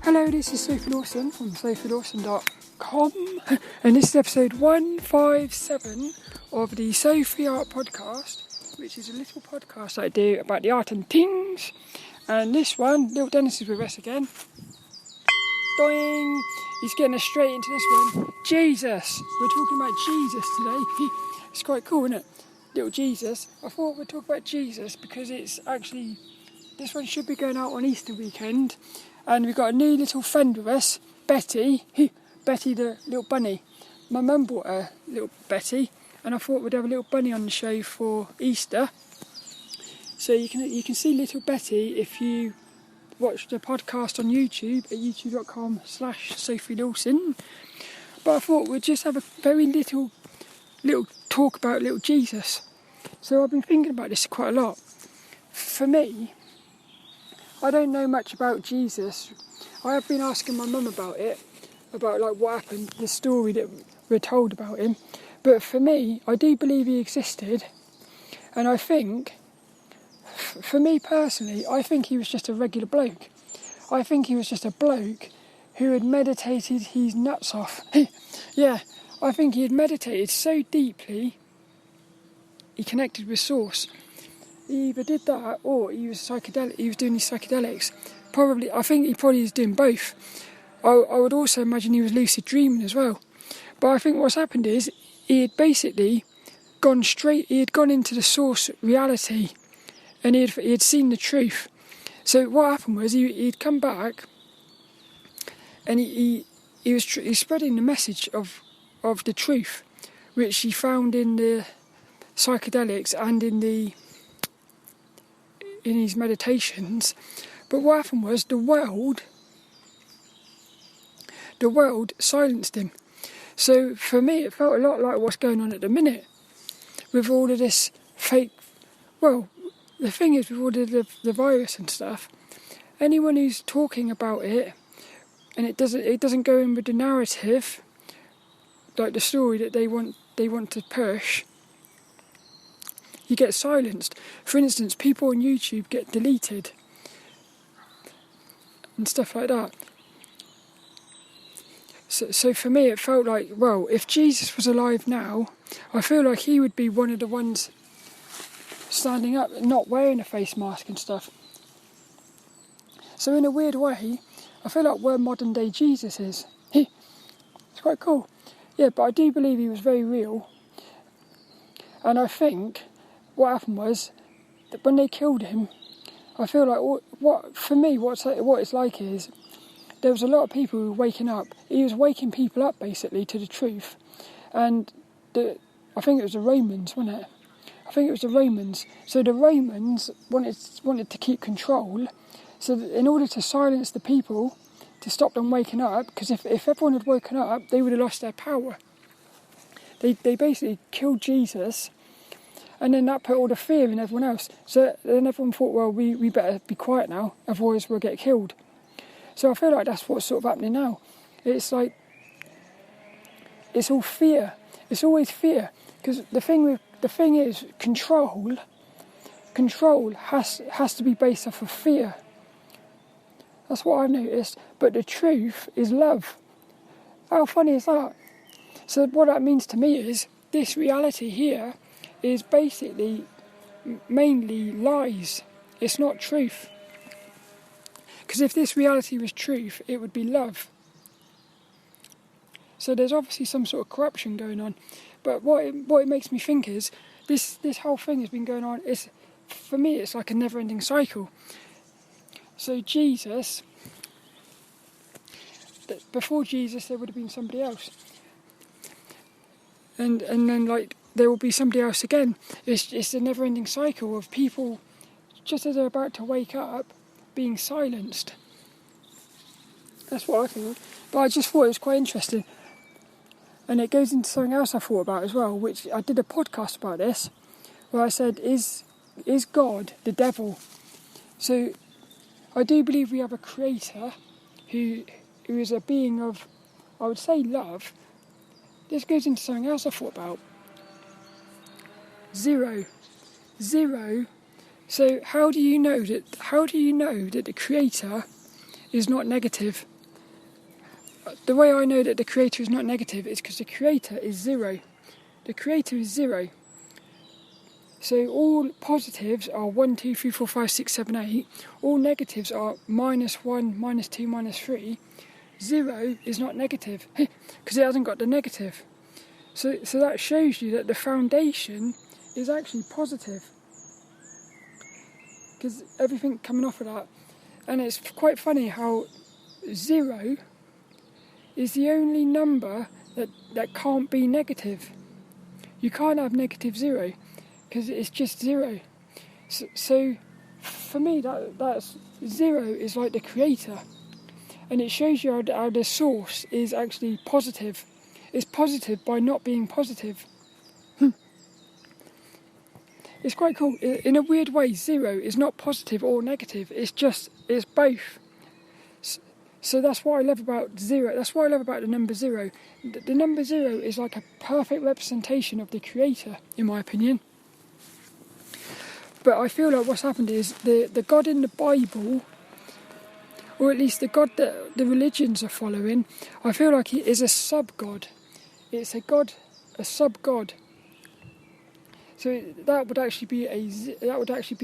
Hello, this is Sophie Lawson from sophielawson.com and this is episode 157 of the Sophie Art Podcast, which is a little podcast I do about the art and things. And this one, little Dennis is with us again. Doing, he's getting us straight into this one. Jesus, we're talking about Jesus today. It's quite cool, isn't it? Little Jesus. I thought we'd talk about Jesus because it's actually, this one should be going out on Easter weekend. And we've got a new little friend with us, Betty. Betty the little bunny. My mum bought a little Betty, and I thought we'd have a little bunny on the show for Easter. So you can see little Betty if you watch the podcast on YouTube at youtube.com/Sophie Lawson. But I thought we'd just have a very little talk about little Jesus. So I've been thinking about this quite a lot. For me, I don't know much about Jesus. I have been asking my mum about it, about like what happened, the story that we're told about him. But for me, I do believe he existed, and I think, for me personally, I think he was just a regular bloke. I think he was just a bloke who had meditated his nuts off. Yeah, I think he had meditated so deeply, he connected with Source. He either did that or he was psychedelic. He was doing his psychedelics. I think he probably was doing both. I would also imagine he was lucid dreaming as well. But I think what's happened is he had basically gone into the source reality, and he had seen the truth. So what happened was he'd come back, and he was spreading the message of the truth, which he found in the psychedelics and in his meditations. But what happened was the world silenced him. So for me it felt a lot like what's going on at the minute with all of this fake, well, the thing is with all of the virus and stuff, anyone who's talking about it and it doesn't go in with the narrative, like the story that they want to push, you get silenced. For instance, people on YouTube get deleted and stuff like that. So for me it felt like, well, if Jesus was alive now, I feel like he would be one of the ones standing up, not wearing a face mask and stuff. So in a weird way, I feel like where modern day Jesus is. It's quite cool. Yeah, but I do believe he was very real. And I think what happened was that when they killed him, I feel like what it's like is there was a lot of people who were waking up. He was waking people up basically to the truth, and I think it was the Romans, wasn't it? I think it was the Romans. So the Romans wanted to keep control. So that in order to silence the people, to stop them waking up, because if everyone had woken up, they would have lost their power. They basically killed Jesus. And then that put all the fear in everyone else. So then everyone thought, well, we better be quiet now, otherwise we'll get killed. So I feel like that's what's sort of happening now. It's like, it's all fear. It's always fear. Because the thing is, control has to be based off of fear. That's what I've noticed. But the truth is love. How funny is that? So what that means to me is, this reality here is basically mainly lies. It's not truth. Because if this reality was truth, it would be love. So there's obviously some sort of corruption going on. But what it makes me think is, this whole thing has been going on, for me it's like a never-ending cycle. So Jesus, before Jesus there would have been somebody else. And then like there will be somebody else again. It's a never-ending cycle of people, just as they're about to wake up, being silenced. That's what I think. But I just thought it was quite interesting. And it goes into something else I thought about as well, which I did a podcast about this, where I said, is God the devil? So I do believe we have a creator who is a being of, I would say, love. This goes into something else I thought about. Zero. So how do you know that the creator is not negative? the way I know that the creator is not negative is because the creator is zero. The creator is zero. So all positives are 1, 2, 3, 4, 5, 6, 7, 8. All negatives are -1, -2, -3. 0 is not negative because it hasn't got the negative. So that shows you that the foundation is actually positive, because everything coming off of that. And it's quite funny how 0 is the only number that can't be negative. You can't have -0 because it's just 0. So for me, that's 0 is like the creator, and it shows you how the source is actually positive. It's positive by not being positive. It's quite cool. In a weird way, 0 is not positive or negative. It's both. So that's what I love about 0. That's what I love about the number 0. The number 0 is like a perfect representation of the creator, in my opinion. But I feel like what's happened is the God in the Bible, or at least the God that the religions are following, I feel like he is a sub-God. It's a sub-God. So that would actually be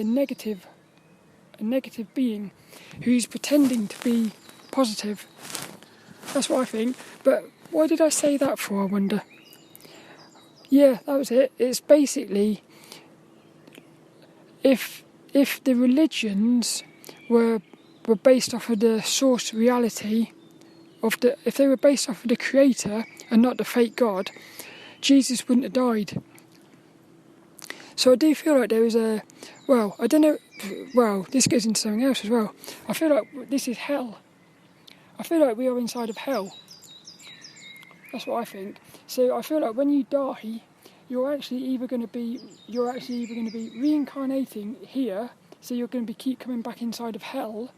a negative being who's pretending to be positive. That's what I think. But why did I say that for, I wonder? Yeah, that was it. It's basically, if the religions were based off of the source reality if they were based off of the creator and not the fake God, Jesus wouldn't have died. So I do feel like there is I don't know, this goes into something else as well. I feel like this is hell. I feel like we are inside of hell. That's what I think. So I feel like when you die, you're actually either going to be reincarnating here, so you're going to keep coming back inside of hell,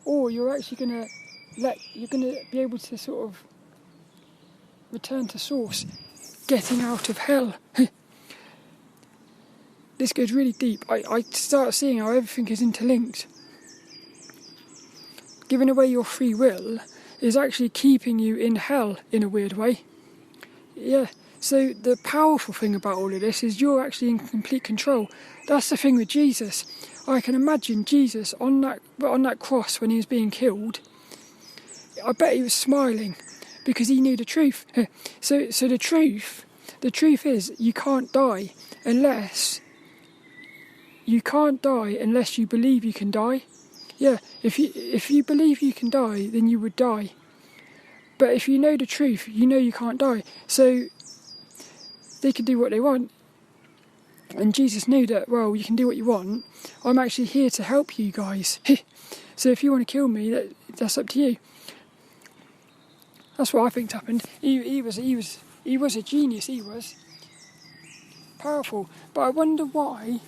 or you're actually going to be able to sort of return to source, getting out of hell. This goes really deep. I start seeing how everything is interlinked. Giving away your free will is actually keeping you in hell in a weird way. Yeah. So the powerful thing about all of this is you're actually in complete control. That's the thing with Jesus. I can imagine Jesus on that cross when he was being killed. I bet he was smiling because he knew the truth. So the truth is you can't die unless you believe you can die. Yeah, if you believe you can die, then you would die. But if you know the truth, you know you can't die. So they can do what they want. And Jesus knew that, well, you can do what you want. I'm actually here to help you guys. So if you want to kill me, that's up to you. That's what I think happened. He was a genius. He was powerful. But I wonder why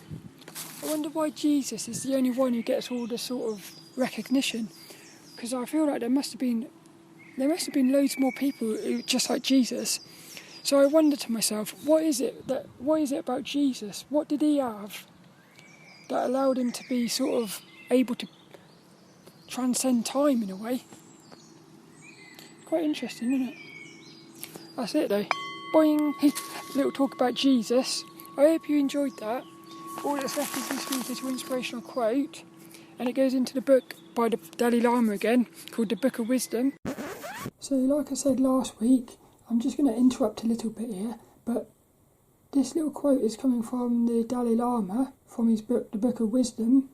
Jesus is the only one who gets all the sort of recognition. Because I feel like there must have been loads more people who just like Jesus. So I wonder to myself, what is it about Jesus? What did he have that allowed him to be sort of able to transcend time in a way? Quite interesting, isn't it? That's it though. Boing! Little talk about Jesus. I hope you enjoyed that. All that's left is this week's little inspirational quote, and it goes into the book by the Dalai Lama again, called the Book of Wisdom. So like I said last week, I'm just going to interrupt a little bit here, but this little quote is coming from the Dalai Lama, from his book, The Book of Wisdom.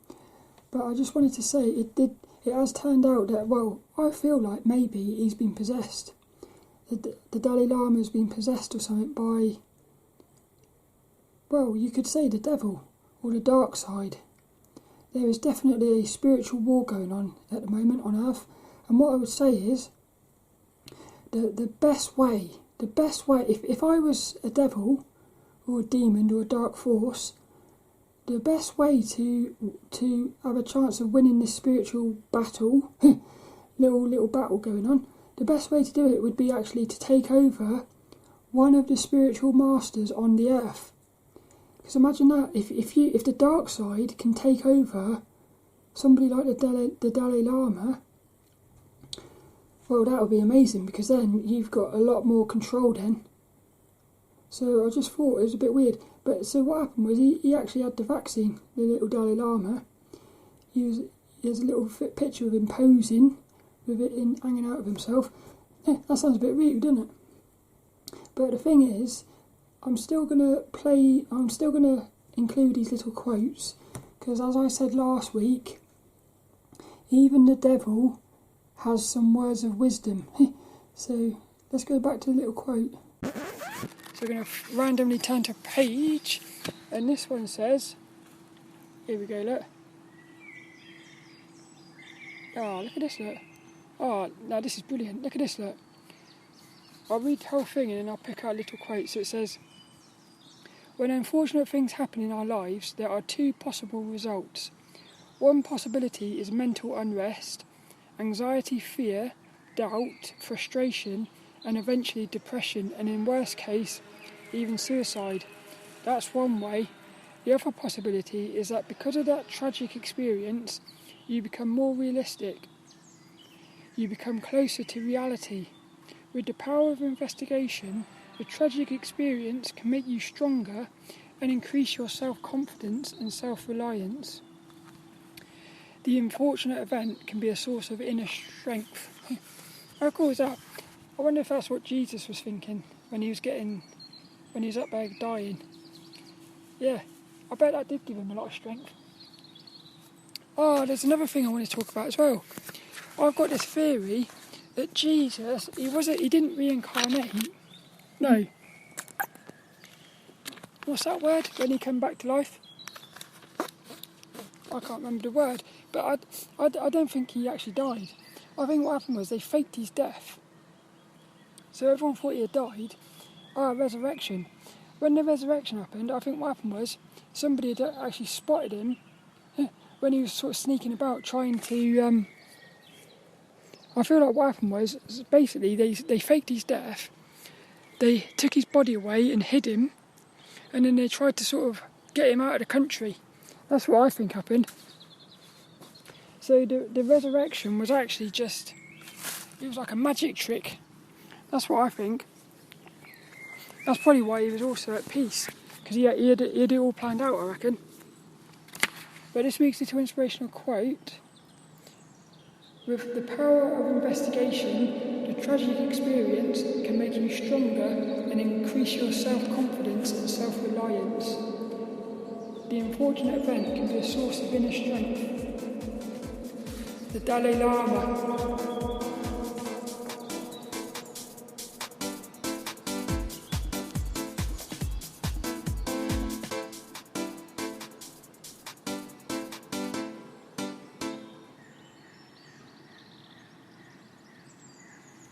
But I just wanted to say, it has turned out that, well, I feel like maybe he's been possessed. The Dalai Lama has been possessed or something by, well, you could say the devil, or the dark side. There is definitely a spiritual war going on at the moment on Earth, and what I would say is, the best way, if I was a devil, or a demon, or a dark force, the best way to have a chance of winning this spiritual battle, little battle going on, the best way to do it would be actually to take over one of the spiritual masters on the earth. Because imagine that, if the dark side can take over somebody like the Dalai Lama, Well, that would be amazing, because then you've got a lot more control then. So I just thought it was a bit weird. But so what happened was he actually had the vaccine, the little Dalai Lama. There's a little picture of him posing with it hanging out of himself. Yeah, that sounds a bit weird, doesn't it? But the thing is, I'm still going to include these little quotes, because as I said last week, even the devil has some words of wisdom. So let's go back to the little quote. So we're going to randomly turn to a page, and this one says, here we go, look. Oh, look at this, look. Oh, now this is brilliant. Look at this, look. I'll read the whole thing and then I'll pick out a little quote. So it says, when unfortunate things happen in our lives, there are two possible results. One possibility is mental unrest, anxiety, fear, doubt, frustration, and eventually depression, and in worst case, even suicide. That's one way. The other possibility is that because of that tragic experience, you become more realistic. You become closer to reality. With the power of investigation, the tragic experience can make you stronger and increase your self-confidence and self-reliance. The unfortunate event can be a source of inner strength. How cool is that? I wonder if that's what Jesus was thinking when he was up there dying. Yeah, I bet that did give him a lot of strength. Oh, there's another thing I want to talk about as well. I've got this theory that Jesus, he didn't reincarnate. No. What's that word? When he came back to life? I can't remember the word. But I don't think he actually died. I think what happened was they faked his death. So everyone thought he had died. Resurrection. When the resurrection happened, I think what happened was somebody had actually spotted him when he was sort of sneaking about trying to... I feel like what happened was basically they faked his death. They took his body away and hid him, and then they tried to sort of get him out of the country. That's what I think happened. So the resurrection was actually it was like a magic trick. That's what I think. That's probably why he was also at peace, because he had it all planned out, I reckon. But this week's little inspirational quote: with the power of investigation, the tragic experience can make you stronger and increase your self-confidence and self-reliance. The unfortunate event can be a source of inner strength. The Dalai Lama.